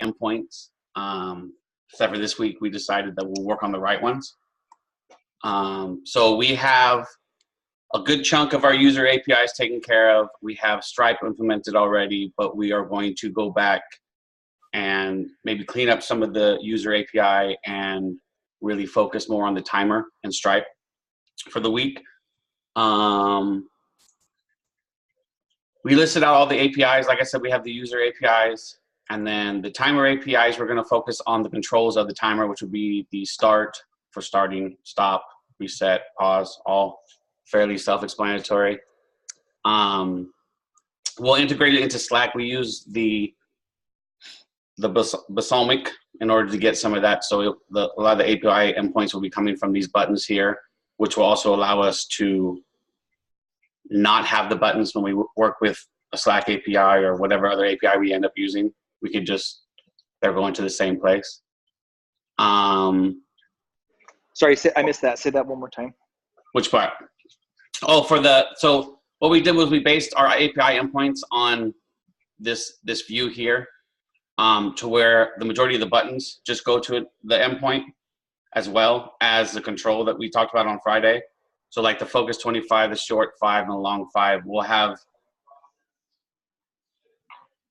endpoints. Except for this week, we decided that we'll work on the right ones. So we have a good chunk of our user APIs taken care of. We have Stripe implemented already, but we are going to go back and maybe clean up some of the user API and really focus more on the timer and Stripe for the week. We listed out all the APIs. Like I said, we have the user APIs, and then the timer APIs, we're going to focus on the controls of the timer, which would be the start for starting, stop, reset, pause, all fairly self-explanatory. We'll integrate it into Slack. We use the Balsamic in order to get some of that. So a lot of the API endpoints will be coming from these buttons here, which will also allow us to not have the buttons when we work with a Slack API or whatever other API we end up using. We could just, they're going to the same place. Sorry, I missed that. Say that one more time. Which part? Oh, so what we did was we based our API endpoints on this view here, to where the majority of the buttons just go to the endpoint, as well as the control that we talked about on Friday. So like the focus 25, the short 5, and the long 5, we'll have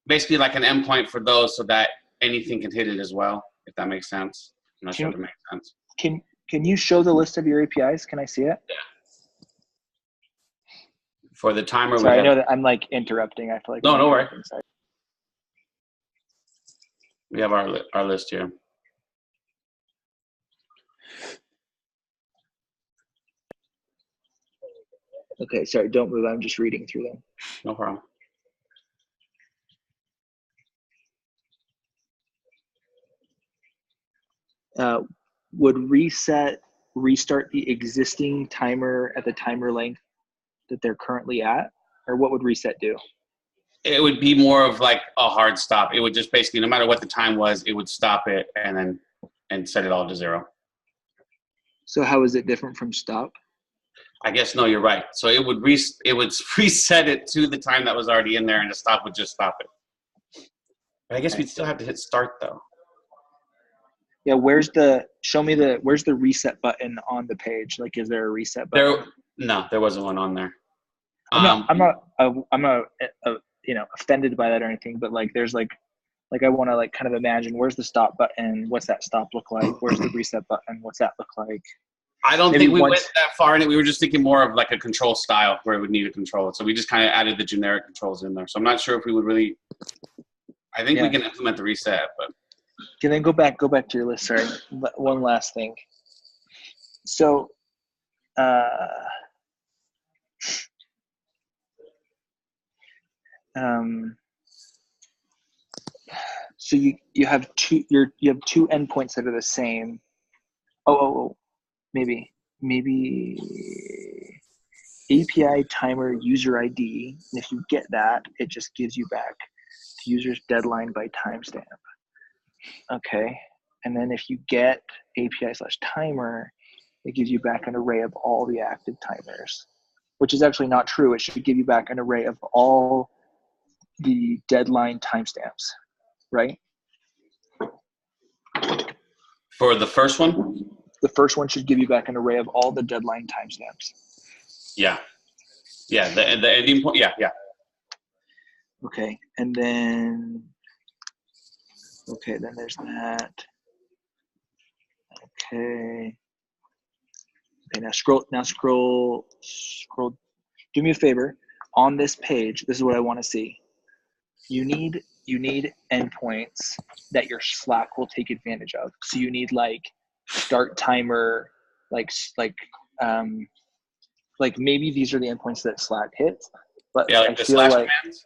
basically like an endpoint for those so that anything can hit it as well, if that makes sense. I'm not sure if it makes sense. Can you show the list of your APIs? Can I see it? Yeah. For the timer, sorry, I know that I'm like interrupting. I feel like no worry. We have our list here. Okay, sorry, don't move. I'm just reading through them. No problem. Would restart the existing timer at the timer length that they're currently at? Or what would reset do? It would be more of like a hard stop. It would just basically, no matter what the time was, it would stop it and set it all to 0. So how is it different from stop? I guess, no, you're right. So it would reset it to the time that was already in there, and the stop would just stop it. But I guess we'd still have to hit start though. Yeah, where's the reset button on the page? Like, is there a reset button? No, there wasn't one on there. I'm not offended by that or anything, but like there's like I want to like kind of imagine, where's the stop button? What's that stop look like? Where's the reset button? What's that look like? I don't think we went that far in it. We were just thinking more of like a control style where it would need to control it. So we just kind of added the generic controls in there. So I'm not sure if we would really, I think we can implement the reset, but. Can then go back to your list. Sorry, one last thing. So, so you have two endpoints that are the same. Maybe API timer user ID. And if you get that, it just gives you back the user's deadline by timestamp. Okay, and then if you get API/timer, it gives you back an array of all the active timers, which is actually not true. It should give you back an array of all the deadline timestamps, right? For the first one? The first one should give you back an array of all the deadline timestamps. Yeah. Yeah, the ending point, yeah. Okay, and then, then there's that. Okay, now scroll, do me a favor. On this page, this is what I want to see. You need endpoints that your Slack will take advantage of. So you need like start timer, like maybe these are the endpoints that Slack hits, but yeah, like I feel like commands.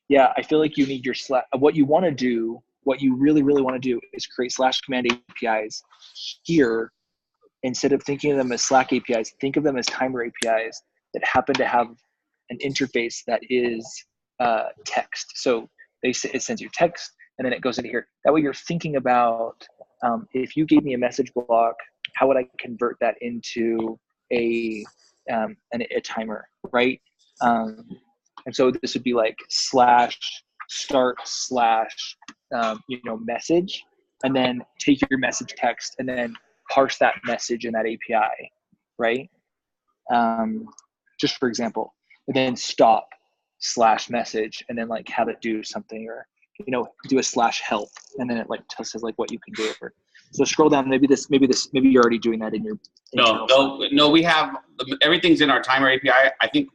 Yeah, I feel like you need your Slack. What you want to do, what you really want to do, is create /command APIs here. Instead of thinking of them as Slack APIs, think of them as timer APIs that happen to have an interface that is text. So it sends you text, and then it goes into here. That way you're thinking about, if you gave me a message block, how would I convert that into a timer, right? And so this would be like /start/ message, and then take your message text and then parse that message in that API, right? Just for example, and then stop /message and then like have it do something, or do a /help, and then it like tells us like what you can do. So scroll down. Maybe you're already doing that in your no. We have everything's in our timer API. I think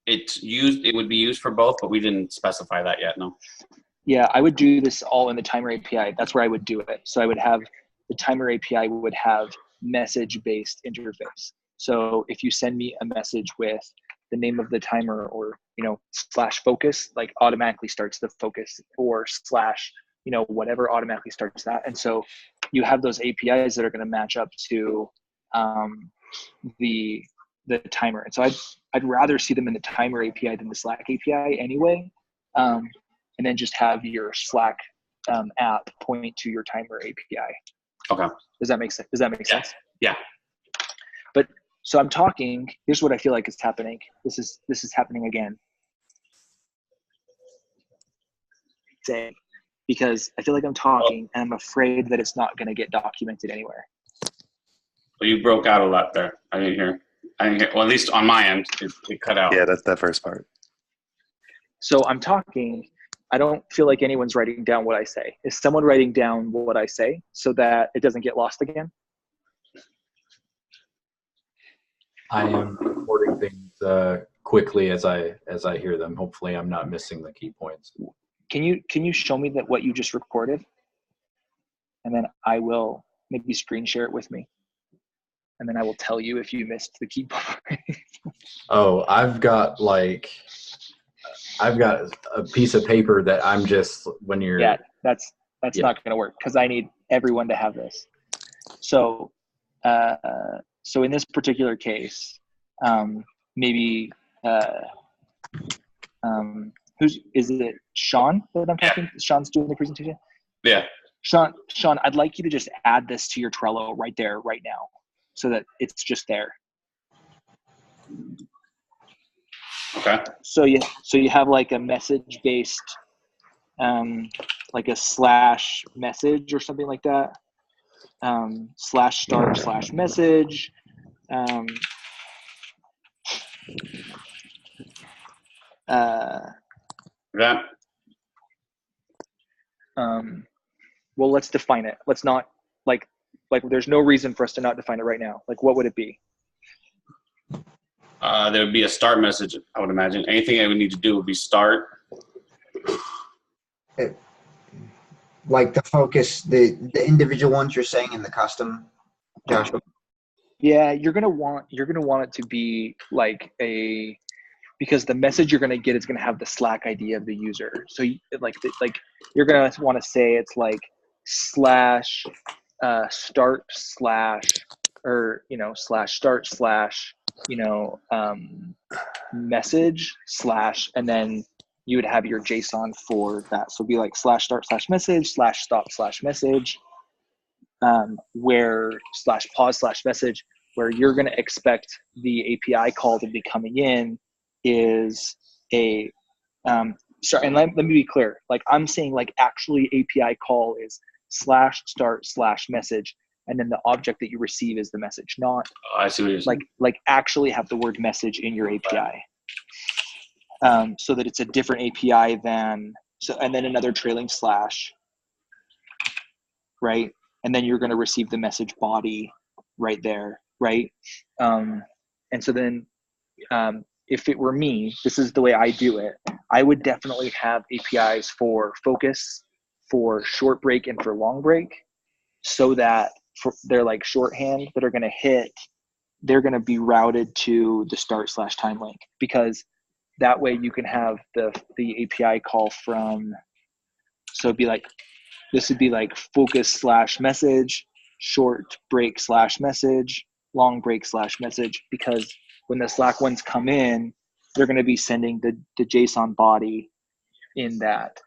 it would be used for both, but we didn't specify that yet. No. Yeah, I would do this all in the timer API. That's where I would do it. So I would have the timer API would have message-based interface. So if you send me a message with the name of the timer or /focus, like automatically starts the focus, or / whatever automatically starts that. And so you have those APIs that are going to match up to the timer. And so I'd rather see them in the timer API than the Slack API anyway. And then just have your Slack app point to your timer API. Okay. Does that make sense? Sense? Yeah. But so I'm talking. Here's what I feel like is happening. This is happening again. Because I feel like I'm talking and I'm afraid that it's not going to get documented anywhere. Well, you broke out a lot there. I didn't hear. Well, at least on my end, it cut out. Yeah, that's that first part. So I'm talking. I don't feel like anyone's writing down what I say. Is someone writing down what I say so that it doesn't get lost again? I am recording things quickly as I hear them. Hopefully, I'm not missing the key points. Can you show me that what you just recorded, and then I will maybe screen share it with me, and then I will tell you if you missed the key point. Oh, I've got a piece of paper that I'm just when you're. Yeah, that's not going to work because I need everyone to have this. So, so in this particular case, maybe is it Sean that I'm talking? Yeah. Sean's doing the presentation? Yeah. Sean, I'd like you to just add this to your Trello right there, right now, so that it's just there. Okay. So you have like a message based, like a /message or something like that. /start/message. Yeah. Well, let's define it. Let's not like there's no reason for us to not define it right now. Like, what would it be? There would be a start message, I would imagine. Anything I would need to do would be start. Like the focus, the individual ones you're saying in the custom, Joshua? Yeah, you're gonna want it to be like because the message you're gonna get is gonna have the Slack ID of the user. So you're gonna want to say it's like /start/ or /start/ message / and then you would have your JSON for that. So it'd be like /start/message /stop/message, where /pause/message, where you're going to expect the API call to be coming in is a sorry, and let me be clear. Like I'm saying, like actually API call is /start/message, and then the object that you receive is the message, not I see what you're saying. like actually have the word message in your API, so that it's a different API than and then another trailing /, right? And then you're going to receive the message body right there, right? And so then if it were me, this is the way I do it. I would definitely have APIs for focus, for short break, and for long break, so that they're like shorthand that are going to hit, they're going to be routed to the start/time link, because that way you can have the API call from, so it'd be like, this would be like focus/message, short break/message, long break/message, because when the Slack ones come in, they're going to be sending the JSON body in that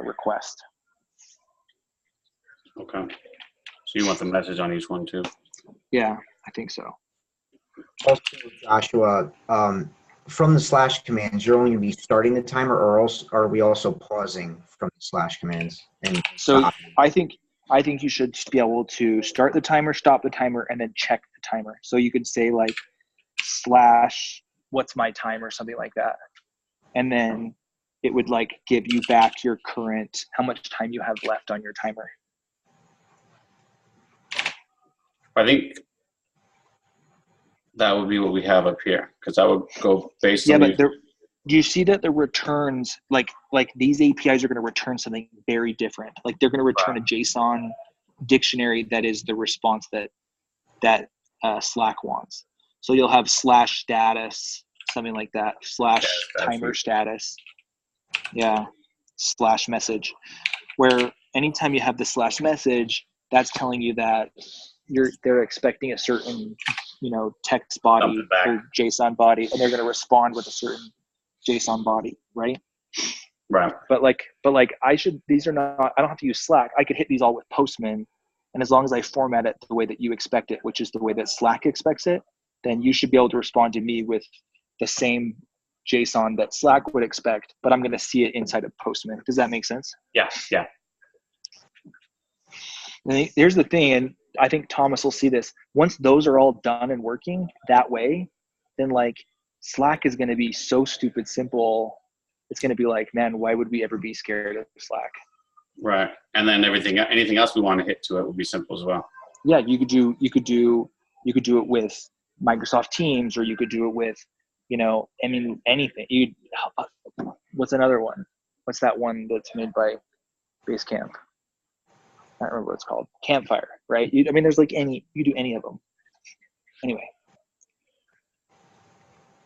request. Okay. So you want the message on each one too? Yeah, I think so. Also, Joshua, from the slash commands, you're only going to be starting the timer, or else are we also pausing from the slash commands and So stopping? I think you should be able to start the timer, stop the timer, and then check the timer. So you could say like slash what's my time or something like that. And then it would like give you back your current, how much time you have left on your timer. I think that would be what we have up here, because I would go based on But do you see that the returns, like these APIs are going to return something very different. Like they're going to return a JSON dictionary that is the response that Slack wants. So you'll have slash status, something like that, slash timer status. Yeah, slash message. Where anytime you have the slash message, that's telling you that they're expecting a certain, text body or JSON body, and they're going to respond with a certain JSON body, right? Right. But these are not, I don't have to use Slack. I could hit these all with Postman, and as long as I format it the way that you expect it, which is the way that Slack expects it, then you should be able to respond to me with the same JSON that Slack would expect, but I'm going to see it inside of Postman. Does that make sense? Yeah. And here's the thing, and I think Thomas will see this. Once those are all done and working that way, then like Slack is going to be so stupid simple. It's going to be like, man, why would we ever be scared of Slack? Right. And then anything else we want to hit to it would be simple as well. Yeah, you could do it with Microsoft Teams, or you could do it with, anything. What's another one? What's that one that's made by Basecamp? I don't remember what it's called. Campfire, right? There's like you do any of them. Anyway.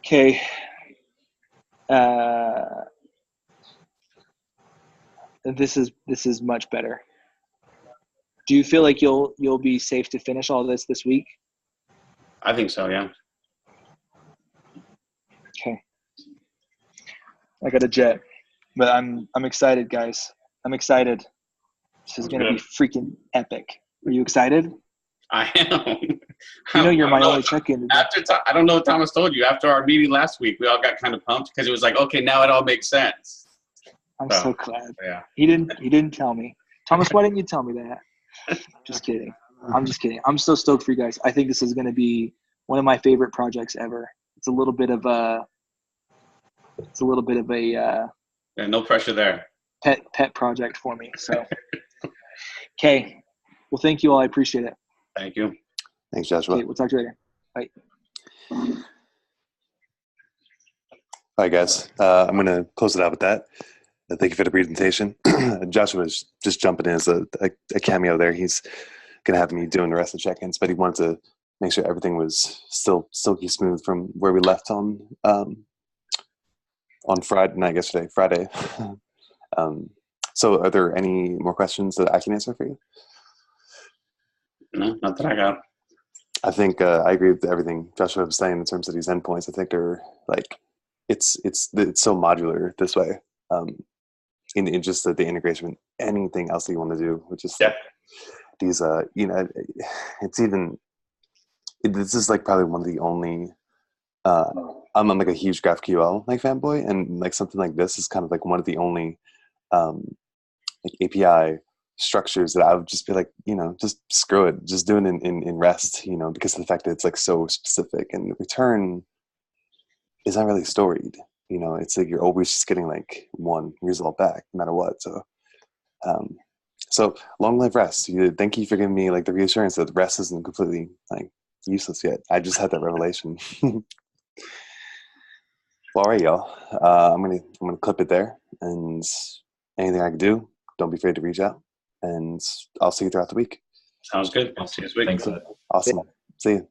Okay. This is much better. Do you feel like you'll be safe to finish all this week? I think so, yeah. Okay. I got a jet, but I'm excited, guys. I'm excited. This is going to be freaking epic. Are you excited? I am. You're my only check-in. I don't know what Thomas told you. After our meeting last week, we all got kind of pumped because it was like, okay, now it all makes sense. I'm so glad. Yeah. He didn't tell me. Thomas, why didn't you tell me that? Just kidding. I'm just kidding. I'm so stoked for you guys. I think this is going to be one of my favorite projects ever. It's a little bit of a yeah, no pressure there. Pet project for me. So, okay. Well, thank you all. I appreciate it. Thank you. Thanks, Joshua. Okay, we'll talk to you later. Bye. All right, guys. I'm going to close it out with that. Thank you for the presentation. Joshua's just jumping in as a cameo there. He's going to have me doing the rest of the check-ins, but he wanted to make sure everything was still silky smooth from where we left on Friday, not yesterday, Friday. So are there any more questions that I can answer for you? No, not that I got. I think I agree with everything Joshua was saying in terms of these endpoints. I think they're like, it's so modular this way. In just the integration with anything else that you want to do, which is these, this is like probably one of the only, I'm like a huge GraphQL like fanboy, and like something like this is kind of like one of the only like API structures that I would just be like, just screw it, just do it in REST, because of the fact that it's like so specific, and the return is not really storied. It's like you're always just getting like one result back no matter what. So long live REST. Thank you for giving me like the reassurance that REST isn't completely like useless yet. I just had that revelation. Well, all right, y'all. I'm gonna clip it there, and anything I can do, don't be afraid to reach out, and I'll see you throughout the week. Sounds good. I'll see you this week. Thanks. Awesome. See you.